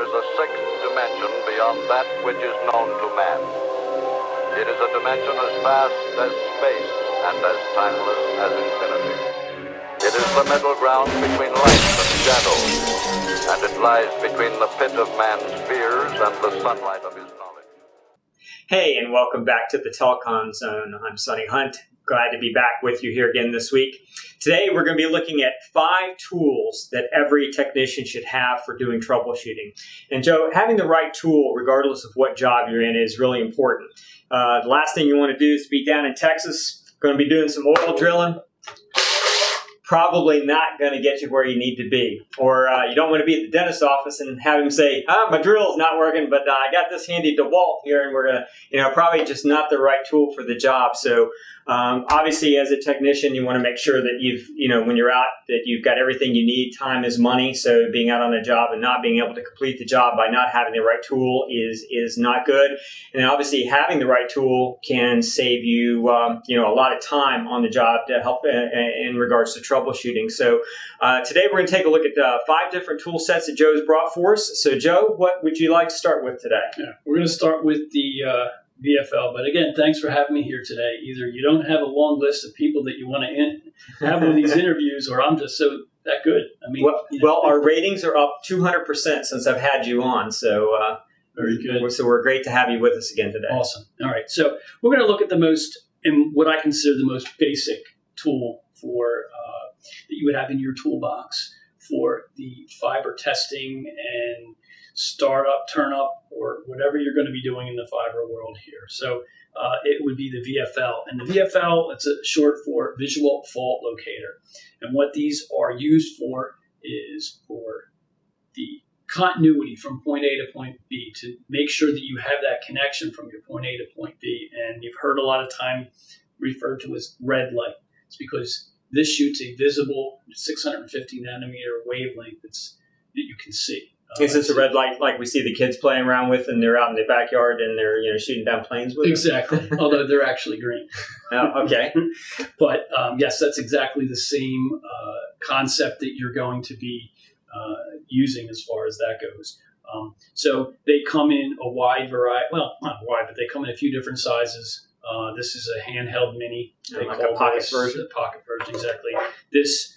is a sixth dimension beyond that which is known to man. It is a dimension as vast as space and as timeless as infinity. It is the middle ground between light and shadow, and it lies between the pit of man's fears and the sunlight of his knowledge. Hey, and welcome back to the Telecom Zone. I'm Sonny Hunt. Glad to be back with you here again this week. Today, we're going to be looking at 5 tools that every technician should have for doing troubleshooting. And Joe, having the right tool, regardless of what job you're in, is really important. The last thing you want to do is be down in Texas, going to be doing some oil drilling. Probably not going to get you where you need to be. Or you don't want to be at the dentist's office and have him say, my drill's not working, but I got this handy DeWalt here, and we're going to, probably just not the right tool for the job. So obviously, as a technician, you want to make sure that when you're out, that you've got everything you need. Time is money. So being out on a job and not being able to complete the job by not having the right tool is not good. And obviously, having the right tool can save you, a lot of time on the job to help in regards to troubleshooting. So today we're going to take a look at 5 different tool sets that Joe's brought for us. So Joe, what would you like to start with today? Yeah, we're going to start with the VFL. But again, thanks for having me here today. Either you don't have a long list of people that you want to have on these interviews, or I'm just so that good. I mean, well, our ratings are up 200% since I've had you on. So very good. So we're great to have you with us again today. Awesome. All right. So we're going to look at the most, and what I consider the most basic tool for that you would have in your toolbox for the fiber testing and start up, turn up, or whatever you're going to be doing in the fiber world here. So it would be the VFL. And the VFL, it's a short for Visual Fault Locator. And what these are used for is for the continuity from point A to point B, to make sure that you have that connection from your point A to point B. And you've heard a lot of time referred to as red light. It's because this shoots a visible 650 nanometer wavelength that you can see. Is this a red light like we see the kids playing around with, and they're out in the backyard and they're shooting down planes with? Exactly. Although they're actually green. Oh, okay. But yes, that's exactly the same concept that you're going to be using as far as that goes. So they come in a wide variety. Well, not wide, but they come in a few different sizes. This is a handheld mini. They like call a pocket this version. A pocket version, exactly. This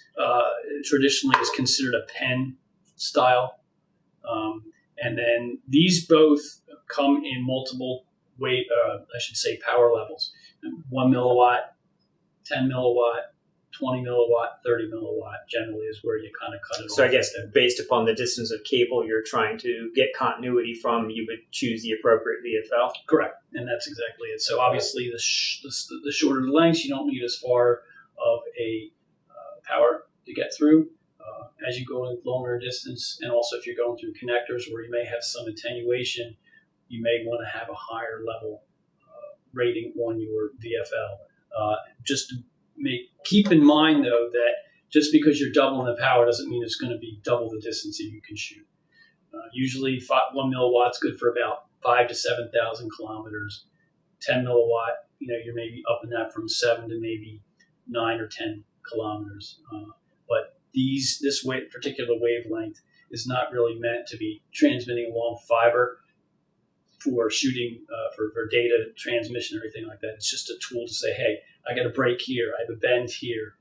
traditionally is considered a pen style. And then these both come in multiple power levels. 1 milliwatt, 10 milliwatt, 20 milliwatt, 30 milliwatt generally is where you kind of cut it off. So I guess based upon the distance of cable you're trying to get continuity from, you would choose the appropriate VFL? Correct. And that's exactly it. So obviously the shorter the lengths, you don't need as far of a power to get through. As you go in longer distance, and also if you're going through connectors where you may have some attenuation, you may want to have a higher level rating on your VFL. Keep in mind, though, that just because you're doubling the power doesn't mean it's going to be double the distance that you can shoot. Usually 1 milliwatt's good for about 5,000 to 7,000 kilometers. 10 milliwatt, you're maybe up in that from 7 to maybe 9 or 10 kilometers. But this particular wavelength is not really meant to be transmitting along fiber for shooting, for data transmission or anything like that. It's just a tool to say, hey, I got a break here, I have a bend here,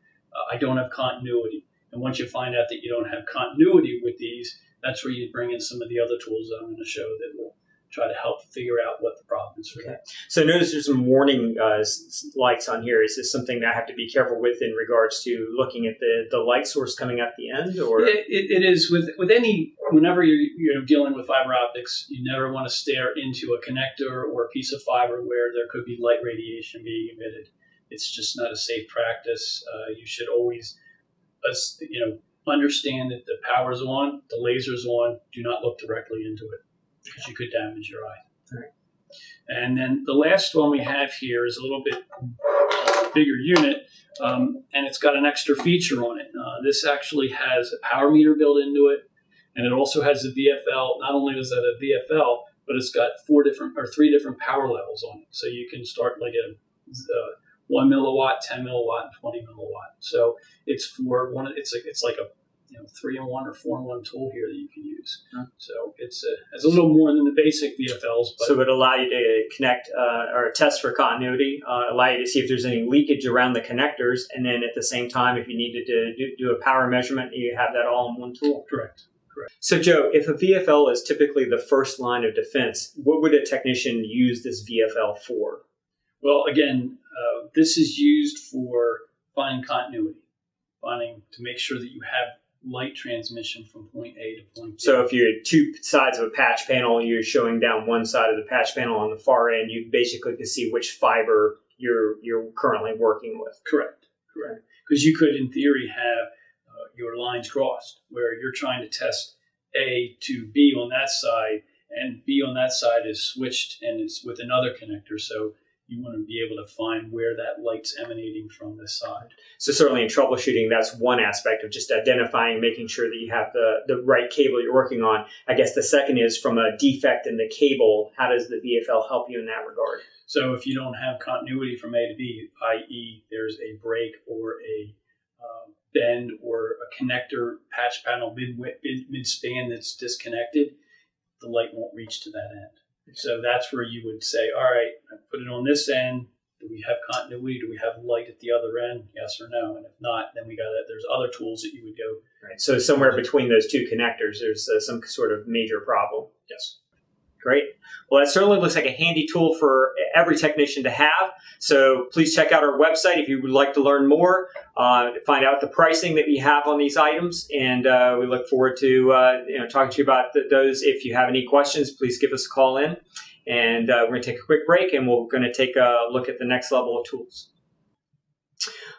I don't have continuity. And once you find out that you don't have continuity with these, that's where you bring in some of the other tools that I'm going to show that will try to help figure out what the problem is for that. So notice there's some warning lights on here. Is this something that I have to be careful with in regards to looking at the light source coming out the end? Or it is with any, whenever you're dealing with fiber optics, you never want to stare into a connector or a piece of fiber where there could be light radiation being emitted. It's just not a safe practice. You should always, understand that the power's on, the laser's on. Do not look directly into it, because you could damage your eye. All right. And then the last one we have here is a little bit bigger unit, and it's got an extra feature on it. This actually has a power meter built into it, and it also has a VFL. Not only does it have a VFL, but it's got 3 different power levels on it. So you can start like a 1 milliwatt, 10 milliwatt, and 20 milliwatt. So it's for it's like a 3-in-1 or 4-in-1 tool here that you can use. So it's a little more than the basic VFLs. But so it would allow you to connect or test for continuity, allow you to see if there's any leakage around the connectors, and then at the same time, if you needed to do a power measurement, you have that all in one tool. Correct. So Joe, if a VFL is typically the first line of defense, what would a technician use this VFL for? Well, again, this is used for finding continuity, to make sure that you have light transmission from point A to point B. So if you had two sides of a patch panel, you're showing down one side of the patch panel on the far end, you basically can see which fiber you're currently working with. Correct. Because you could, in theory, have your lines crossed, where you're trying to test A to B on that side, and B on that side is switched and it's with another connector. So you want to be able to find where that light's emanating from this side. So certainly in troubleshooting, that's one aspect of just identifying, making sure that you have the right cable you're working on. I guess the second is from a defect in the cable, how does the VFL help you in that regard? So if you don't have continuity from A to B, i.e. there's a break or a bend or a connector patch panel mid-span that's disconnected, the light won't reach to that end. So that's where you would say, all right, I put it on this end. Do we have continuity? Do we have light at the other end? Yes or no? And if not, then there's other tools that you would go. Right. So somewhere between those two connectors, there's some sort of major problem. Yes. Great. Well, that certainly looks like a handy tool for every technician to have. So please check out our website if you would like to learn more, find out the pricing that we have on these items. And we look forward to talking to you about those. If you have any questions, please give us a call in. And we're going to take a quick break, and we're going to take a look at the next level of tools.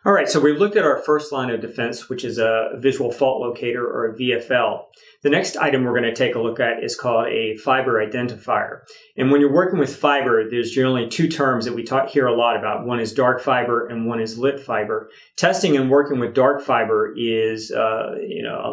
All right, so we've looked at our first line of defense, which is a visual fault locator, or a VFL. The next item we're going to take a look at is called a fiber identifier. And when you're working with fiber, there's generally two terms that we hear a lot about. One is dark fiber and one is lit fiber. Testing and working with dark fiber is a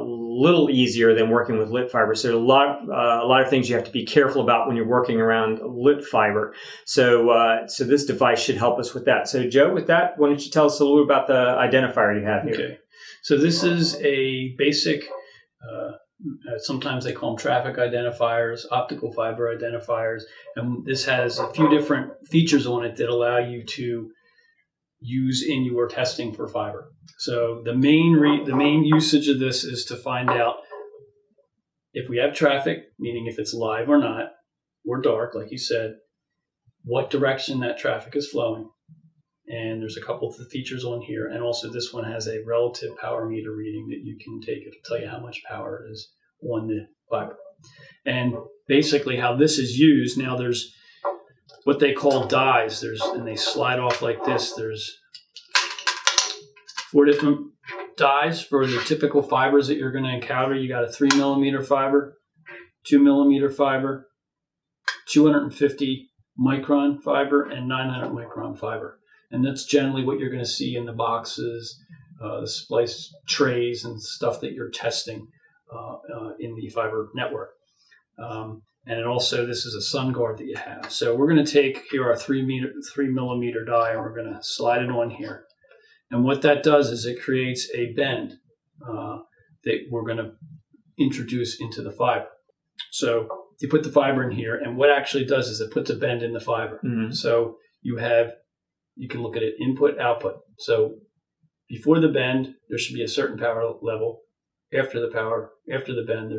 little easier than working with lit fiber. So a lot of things you have to be careful about when you're working around lit fiber. So this device should help us with that. So Joe, with that, why don't you tell us a little about the identifier you have here? Okay. So this is a basic sometimes they call them traffic identifiers, optical fiber identifiers, and this has a few different features on it that allow you to use in your testing for fiber. So the main usage of this is to find out if we have traffic, meaning if it's live or not, or dark, like you said, what direction that traffic is flowing. And there's a couple of the features on here. And also this one has a relative power meter reading that you can take. It'll tell you how much power is on the fiber. And basically how this is used, now there's what they call dies. And they slide off like this. There's 4 different dies for the typical fibers that you're going to encounter. You got a 3mm fiber, 2mm fiber, 250 micron fiber, and 900 micron fiber. And that's generally what you're going to see in the boxes, the splice trays and stuff that you're testing in the fiber network. And it also, this is a sun guard that you have. So we're going to take here our 3mm die, and we're going to slide it on here. And what that does is it creates a bend that we're going to introduce into the fiber. So you put the fiber in here, and what actually does is it puts a bend in the fiber. Mm-hmm. So you can look at it input, output. So before the bend, there should be a certain power level. After the bend,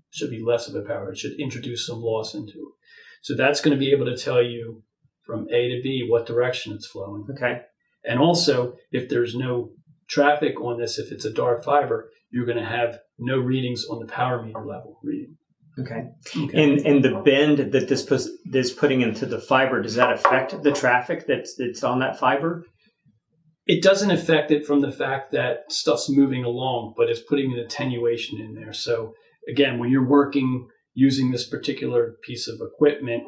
should be less of a power. It should introduce some loss into it. So that's going to be able to tell you from A to B what direction it's flowing. Okay. And also, if there's no traffic on this, if it's a dark fiber, you're going to have no readings on the power meter level reading. Okay. And the bend that this is putting into the fiber, does that affect the traffic that's on that fiber? It doesn't affect it from the fact that stuff's moving along, but it's putting an attenuation in there. So again, when you're working using this particular piece of equipment,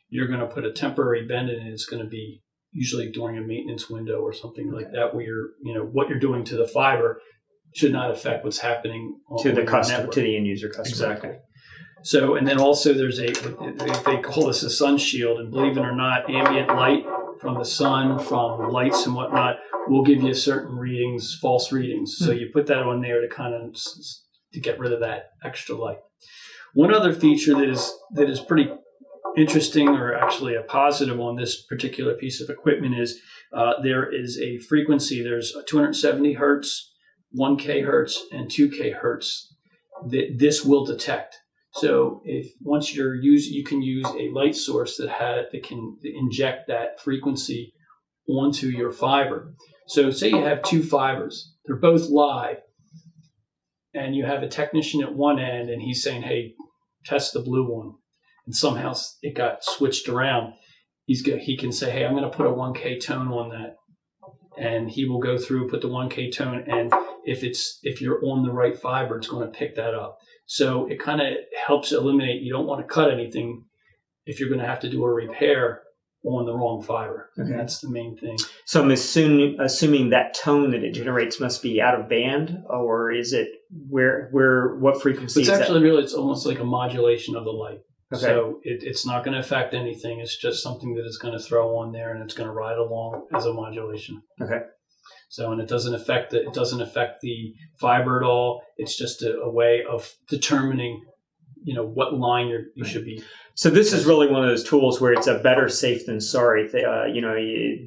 you're going to put a temporary bend in it. It's going to be usually during a maintenance window or something like that, where what you're doing to the fiber should not affect what's happening to the customer, to the end user customer. Exactly. So, and then also there's they call this a sun shield, and believe it or not, ambient light from the sun, from lights and whatnot, will give you certain readings, false readings. So you put that on there to kind of to get rid of that extra light. One other feature that is pretty interesting, or actually a positive on this particular piece of equipment, is there is a frequency. There's a 270 hertz, 1K hertz, and 2K hertz that this will detect. So if once you can use a light source that can inject that frequency onto your fiber. So say you have two fibers, they're both live, and you have a technician at one end, and he's saying, "Hey, test the blue one," and somehow it got switched around. He can say, "Hey, I'm going to put a 1K tone on that," and he will go through, put the 1K tone, and if you're on the right fiber, it's going to pick that up. So it kind of helps eliminate. You don't want to cut anything if you're going to have to do a repair on the wrong fiber. Okay. That's the main thing. So I'm assuming that tone that it generates must be out of band, or is it what frequency? It's actually it's almost like a modulation of the light. Okay. So it's not going to affect anything. It's just something that it's going to throw on there, and it's going to ride along as a modulation. Okay. So, and it doesn't affect the fiber at all. It's just a way of determining, what line you should be. So this is really one of those tools where it's a better safe than sorry.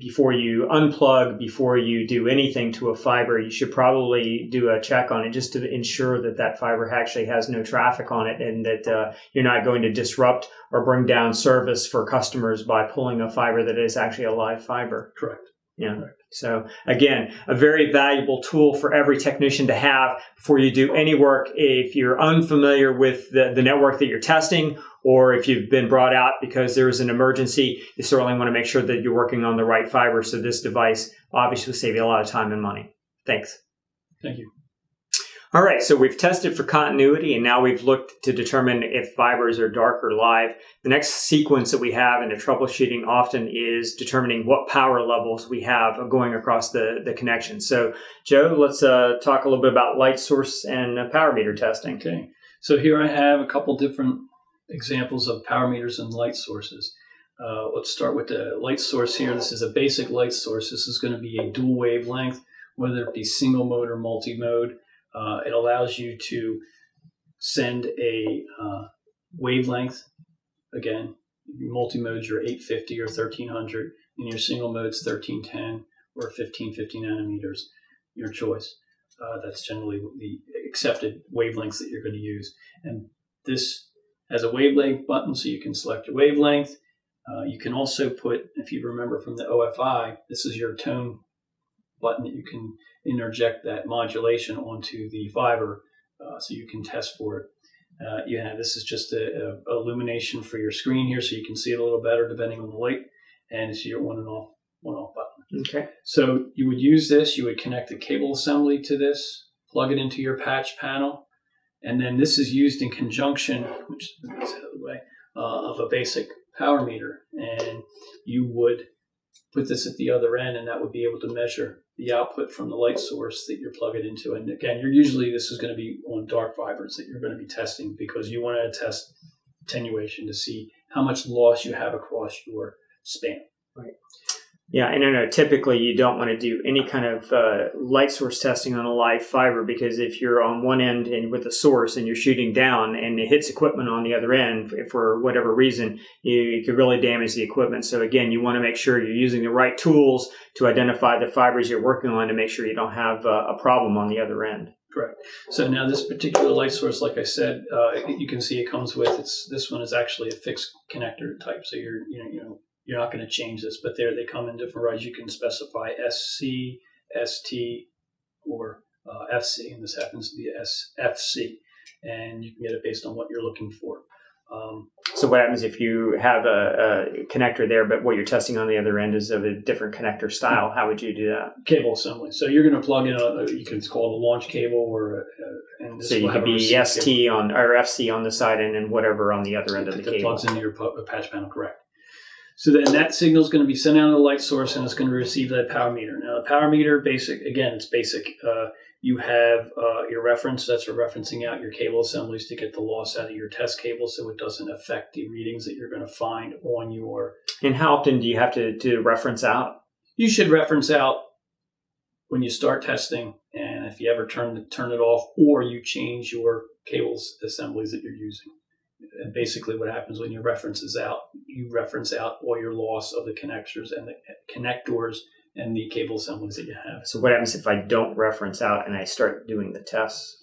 Before you unplug, before you do anything to a fiber, you should probably do a check on it just to ensure that fiber actually has no traffic on it, and that you're not going to disrupt or bring down service for customers by pulling a fiber that is actually a live fiber. Correct. Yeah. So again, a very valuable tool for every technician to have before you do any work. If you're unfamiliar with the network that you're testing, or if you've been brought out because there's an emergency, you certainly want to make sure that you're working on the right fiber. So this device obviously will save you a lot of time and money. Thanks. Thank you. All right, so we've tested for continuity, and now we've looked to determine if fibers are dark or live. The next sequence that we have in the troubleshooting often is determining what power levels we have going across the connection. So, Joe, let's talk a little bit about light source and power meter testing. Okay, so here I have a couple different examples of power meters and light sources. Let's start with the light source here. This is a basic light source. This is going to be a dual wavelength, whether it be single mode or multi-mode. It allows you to send a wavelength. Again, multi-modes, you're 850 or 1300. In your single modes, 1310 or 1550 nanometers, your choice. That's generally the accepted wavelengths that you're going to use. And this has a wavelength button, so you can select your wavelength. You can also put, if you remember from the OFI, this is your tone button that you can interject that modulation onto the fiber, so you can test for it. This is just a illumination for your screen here, so you can see it a little better depending on the light, and it's your on and off button. Okay. So you would use this. You would connect the cable assembly to this, plug it into your patch panel, and then this is used in conjunction, which is out of the way, of a basic power meter, and you would put this at the other end, and that would be able to measure the output from the light source that you're plugging into. And again, this is going to be on dark fibers that you're going to be testing, because you want to test attenuation to see how much loss you have across your span. Right. Yeah, and I know typically you don't want to do any kind of light source testing on a live fiber, because if you're on one end and with a source and you're shooting down and it hits equipment on the other end, for whatever reason, you could really damage the equipment. So again, you want to make sure you're using the right tools to identify the fibers you're working on to make sure you don't have a problem on the other end. Correct. So now this particular light source, like I said, you can see it comes with, this one is actually a fixed connector type. So you're not going to change this, but they come in different varieties. You can specify SC, ST, or FC, and this happens to be FC, and you can get it based on what you're looking for. So what happens if you have a connector there, but what you're testing on the other end is of a different connector style? How would you do that? Cable assembly. So you're going to plug in you can call it a launch cable, and this so you could be ST on or FC on the side end and whatever on the other end of the cable. Plugs into your patch panel, correct. So then that signal is going to be sent out to the light source, and it's going to receive that power meter. Now, the power meter, it's basic. You have your reference. That's for referencing out your cable assemblies to get the loss out of your test cable, so it doesn't affect the readings that you're going to find on your... And how often do you have to reference out? You should reference out when you start testing, and and if you ever turn it off, or you change your cables assemblies that you're using. And basically what happens when you reference out all your loss of the connectors and the connectors and the cable assemblies that you have. So what happens if I don't reference out and I start doing the tests?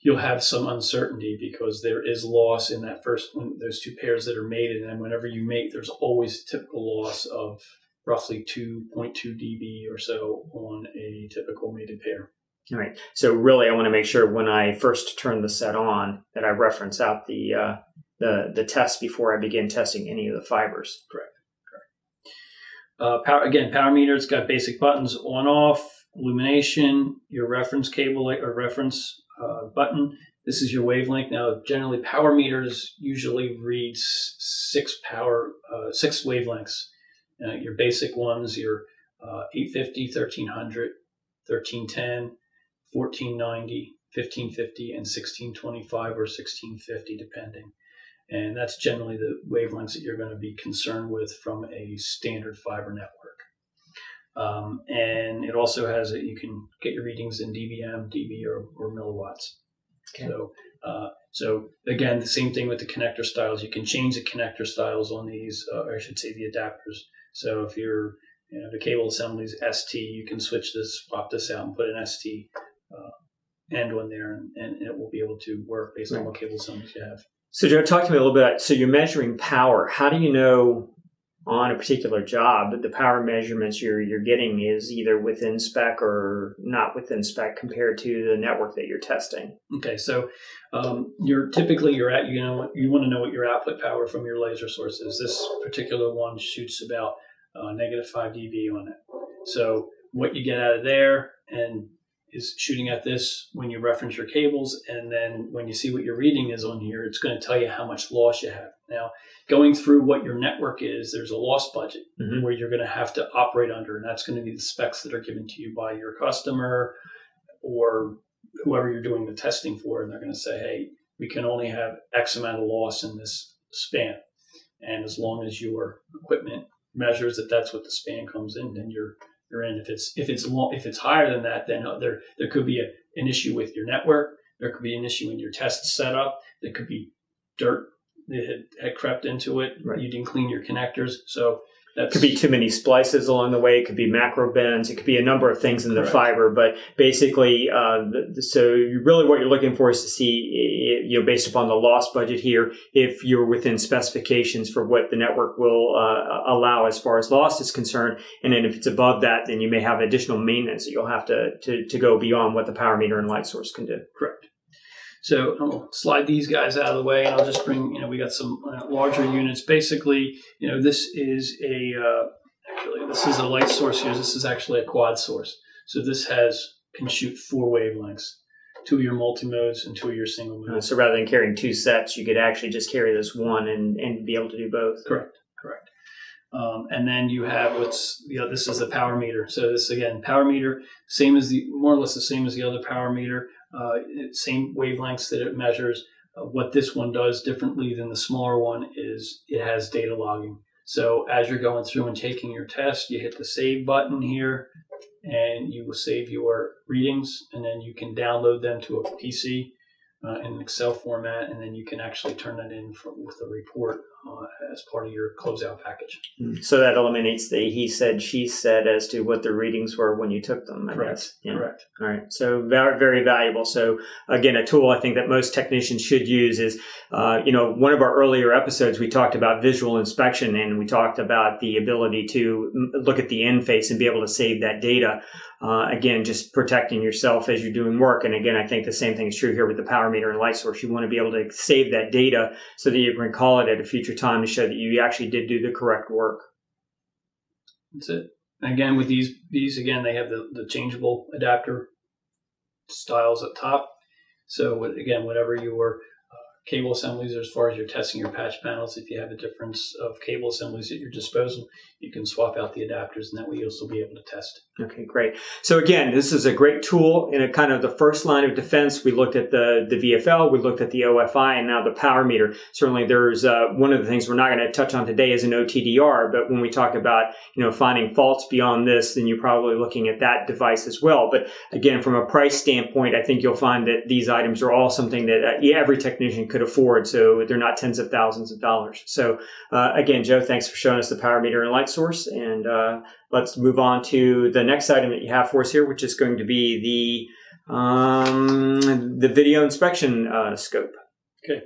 You'll have some uncertainty because there is loss in that first one, those two pairs that are mated, and whenever you mate, there's always a typical loss of roughly 2.2 dB or so on a typical mated pair. All right. So really, I want to make sure when I first turn the set on that I reference out the test before I begin testing any of the fibers. Correct. Power meter. It's got basic buttons: on, off, illumination, your reference cable or reference button. This is your wavelength. Now, generally, power meters usually read six wavelengths. Your basic ones, your 850, 1300, 1310. 1490, 1550, and 1625 or 1650, depending. And that's generally the wavelengths that you're going to be concerned with from a standard fiber network. And it also has you can get your readings in dBm, dB, or milliwatts. Okay. So again, the same thing with the connector styles. You can change the connector styles on these, or I should say the adapters. So if you're the cable assembly is ST, you can swap this out and put an ST end on there, and it will be able to work based on what cable assemblies you have. So Joe, talk to me a little bit. So you're measuring power. How do you know on a particular job that the power measurements you're getting is either within spec or not within spec compared to the network that you're testing? Okay, so you want to know what your output power from your laser source is. This particular one shoots about -5 dB on it. So what you get out of there and is shooting at this when you reference your cables, and then when you see what your reading is on here, it's going to tell you how much loss you have. Now, going through what your network is, there's a loss budget where you're going to have to operate under, and that's going to be the specs that are given to you by your customer or whoever you're doing the testing for, and they're going to say, hey, we can only have X amount of loss in this span, and as long as your equipment measures that's what the span comes in, then you're in. If it's higher than that, then there could be an issue with your network. There could be an issue in your test setup. There could be dirt that had crept into it. Right. You didn't clean your connectors, so that could be too many splices along the way. It could be macro bends. It could be a number of things in the fiber. But basically, so really what you're looking for is to see, based upon the loss budget here, if you're within specifications for what the network will allow as far as loss is concerned. And then if it's above that, then you may have additional maintenance that you'll have to go beyond what the power meter and light source can do. Correct. So I'll slide these guys out of the way, and I'll just bring, we got some larger units. Basically, this is this is a light source here. This is actually a quad source. So this can shoot 4 wavelengths, 2 of your multi-modes and 2 of your single modes. So rather than carrying 2 sets, you could actually just carry this one and be able to do both. Correct. And then you have this is the power meter. So this, again, power meter, more or less the same as the other power meter. Same wavelengths that it measures. What this one does differently than the smaller one is it has data logging. So as you're going through and taking your test, you hit the save button here, and you will save your readings, and then you can download them to a PC in an Excel format, and then you can actually turn that in with a report as part of your closeout package. So that eliminates the he said, she said as to what the readings were when you took them. Correct. Correct. All right. So very, very valuable. So again, a tool I think that most technicians should use is, one of our earlier episodes, we talked about visual inspection, and we talked about the ability to look at the end face and be able to save that data. Again, just protecting yourself as you're doing work. And again, I think the same thing is true here with the power meter and light source. You want to be able to save that data so that you can recall it at a future time to show that you actually did do the correct work. That's it. And again, with these again, they have the changeable adapter styles up top. So again, whatever your cable assemblies as far as you're testing your patch panels. If you have a difference of cable assemblies at your disposal, you can swap out the adapters, and that way you'll still be able to test. Okay, great. So again, this is a great tool in a kind of the first line of defense. We looked at the VFL, we looked at the OFI, and now the power meter. Certainly there's one of the things we're not going to touch on today is an OTDR, but when we talk about, finding faults beyond this, then you're probably looking at that device as well. But again, from a price standpoint, I think you'll find that these items are all something that every technician could afford, so they're not tens of thousands of dollars. So again, Joe, thanks for showing us the power meter and light source, and let's move on to the next item that you have for us here, which is going to be the video inspection scope. Okay.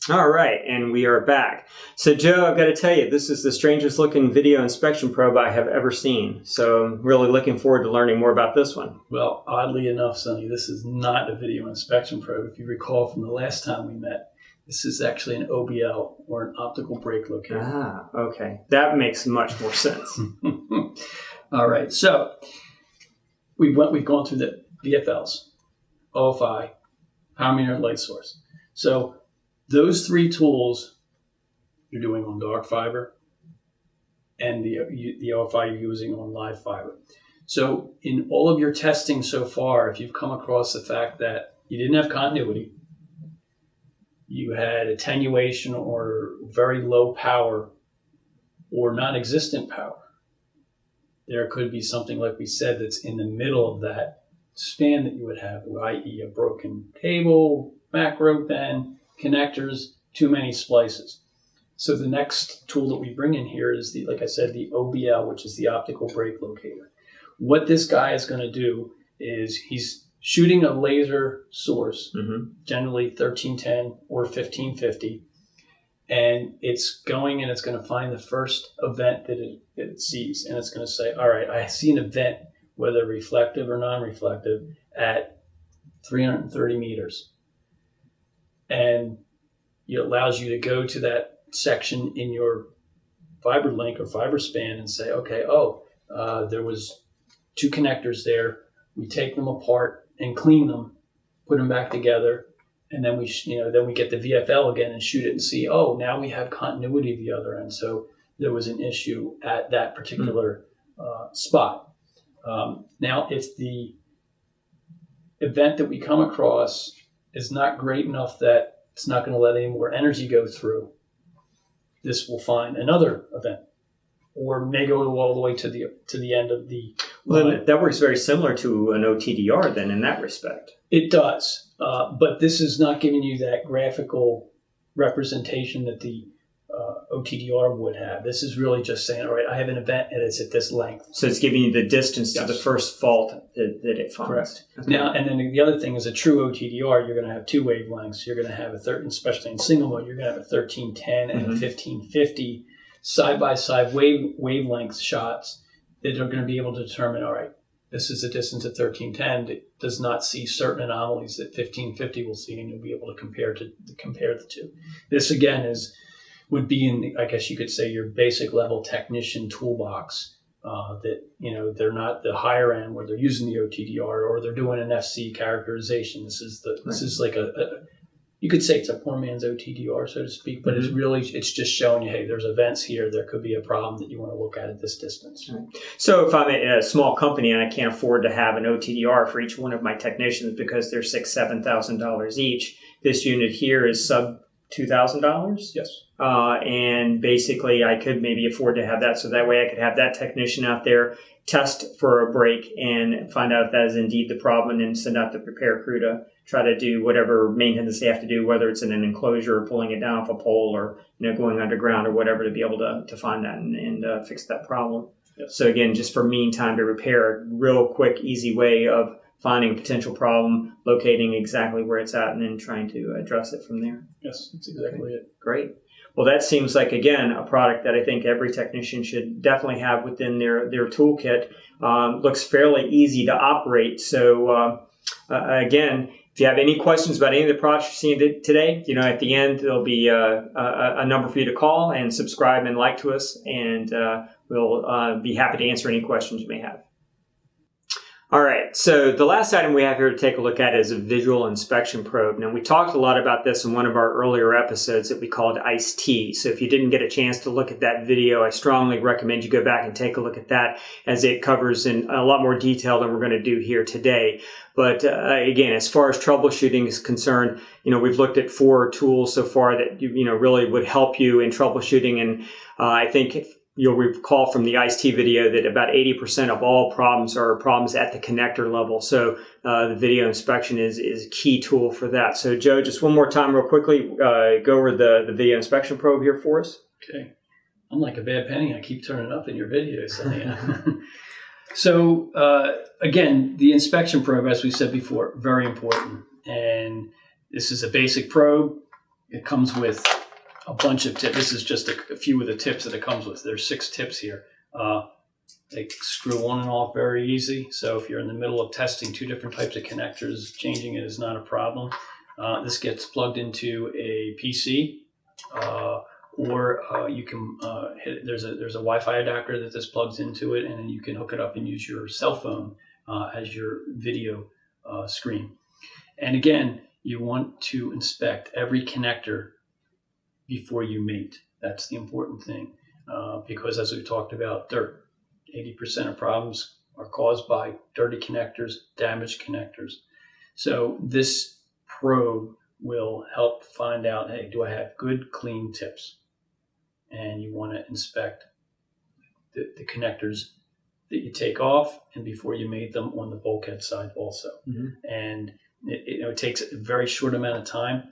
All right, and we are back. So Joe, I've got to tell you, this is the strangest looking video inspection probe I have ever seen. So I'm really looking forward to learning more about this one. Well, oddly enough, Sonny, this is not a video inspection probe. If you recall from the last time we met, this is actually an OBL, or an optical brake locator. Ah, okay. That makes much more sense. All right, so we've gone through the VFLs, OFI, power meter, light source. So those three tools you're doing on dark fiber, and the OFI you're using on live fiber. So in all of your testing so far, if you've come across the fact that you didn't have continuity, you had attenuation or very low power or non-existent power, there could be something, like we said, that's in the middle of that span that you would have, i.e. a broken cable, macro pen, connectors, too many splices. So the next tool that we bring in here is, like I said, the OBL, which is the optical brake locator. What this guy is going to do is he's shooting a laser source, generally 1310 or 1550, and it's going and it's going to find the first event that it sees, and it's going to say, all right, I see an event, whether reflective or non-reflective, at 330 meters. And it allows you to go to that section in your fiber link or fiber span and say, okay, there was two connectors there. We take them apart and clean them, put them back together, and then we get the VFL again and shoot it and see, now we have continuity at the other end. So there was an issue at that particular spot. Now, if the event that we come across is not great enough that it's not going to let any more energy go through, this will find another event, or may go all the way to the end of the line. That works very similar to an OTDR then in that respect. It does, but this is not giving you that graphical representation that the OTDR would have. This is really just saying, all right, I have an event and it's at this length. So it's giving you the distance to the first fault that it finds. Correct. Okay. Now, and then the other thing is a true OTDR, you're going to have two wavelengths. You're going to have especially in single mode, you're going to have a 1310 and a 1550 side-by-side wavelength shots that are going to be able to determine, all right, this is a distance at 1310 that does not see certain anomalies that 1550 will see, and you'll be able to compare the two. This, again, would be in, I guess you could say, your basic level technician toolbox, that, they're not the higher end where they're using the OTDR or they're doing an FC characterization. This is like you could say it's a poor man's OTDR, so to speak, but it's just showing you, hey, there's events here. There could be a problem that you want to look at this distance. Right. So if I'm a small company and I can't afford to have an OTDR for each one of my technicians because they're $6,000-$7,000 each, this unit here is sub $2,000? Yes. And basically I could maybe afford to have that, so that way I could have that technician out there test for a break and find out if that is indeed the problem, and then send out the repair crew to try to do whatever maintenance they have to do, whether it's in an enclosure or pulling it down off a pole or going underground or whatever, to be able to find that and fix that problem. Yes. So again, just for mean time to repair, a real quick, easy way of finding a potential problem, locating exactly where it's at, and then trying to address it from there. Yes, that's exactly it. Great. Well, that seems like, again, a product that I think every technician should definitely have within their toolkit. Looks fairly easy to operate. So, again, if you have any questions about any of the products you're seeing today, at the end, there'll be a number for you to call and subscribe and like to us, and we'll be happy to answer any questions you may have. All right, so the last item we have here to take a look at is a visual inspection probe. Now, we talked a lot about this in one of our earlier episodes that we called ICE-T. So if you didn't get a chance to look at that video, I strongly recommend you go back and take a look at that, as it covers in a lot more detail than we're going to do here today. But again, as far as troubleshooting is concerned, we've looked at 4 tools so far that really would help you in troubleshooting. And I think you'll recall from the ICE-T video that about 80% of all problems are problems at the connector level. So the video inspection is a key tool for that. So Joe, just one more time real quickly, go over the video inspection probe here for us. Okay. I'm like a bad penny. I keep turning up in your videos. So again, the inspection probe, as we said before, very important. And this is a basic probe. It comes with a bunch of tips. This is just a few of the tips that it comes with. There's 6 tips here. They screw on and off very easy. So if you're in the middle of testing 2 different types of connectors, changing it is not a problem. This gets plugged into a PC, or you can hit. There's a Wi-Fi adapter that this plugs into it, and then you can hook it up and use your cell phone as your video screen. And again, you want to inspect every connector before you mate. That's the important thing, because as we've talked about, 80% of problems are caused by dirty connectors, damaged connectors. So this probe will help find out, hey, do I have good, clean tips? And you want to inspect the connectors that you take off and before you mate them on the bulkhead side also. Mm-hmm. And it takes a very short amount of time.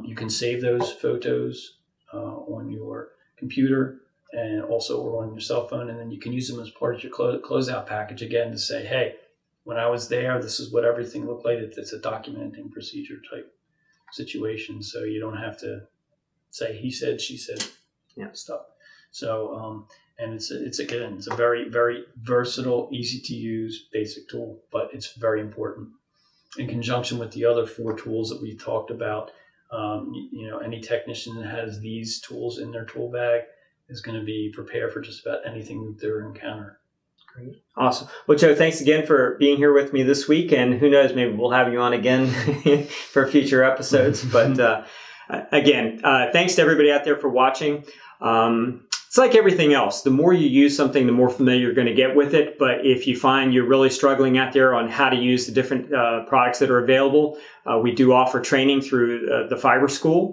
You can save those photos on your computer and also or on your cell phone, and then you can use them as part of your closeout package again to say, hey, when I was there, this is what everything looked like. It's a documenting procedure type situation, so you don't have to say he said, she said, stuff. So, and it's a very, very versatile, easy to use basic tool, but it's very important in conjunction with the other 4 tools that we talked about. Any technician that has these tools in their tool bag is going to be prepared for just about anything that they're encountering. Great. Awesome. Well, Joe, thanks again for being here with me this week. And who knows, maybe we'll have you on again for future episodes. But again, thanks to everybody out there for watching. It's like everything else. The more you use something, the more familiar you're going to get with it. But if you find you're really struggling out there on how to use the different products that are available, we do offer training through the Fiber School.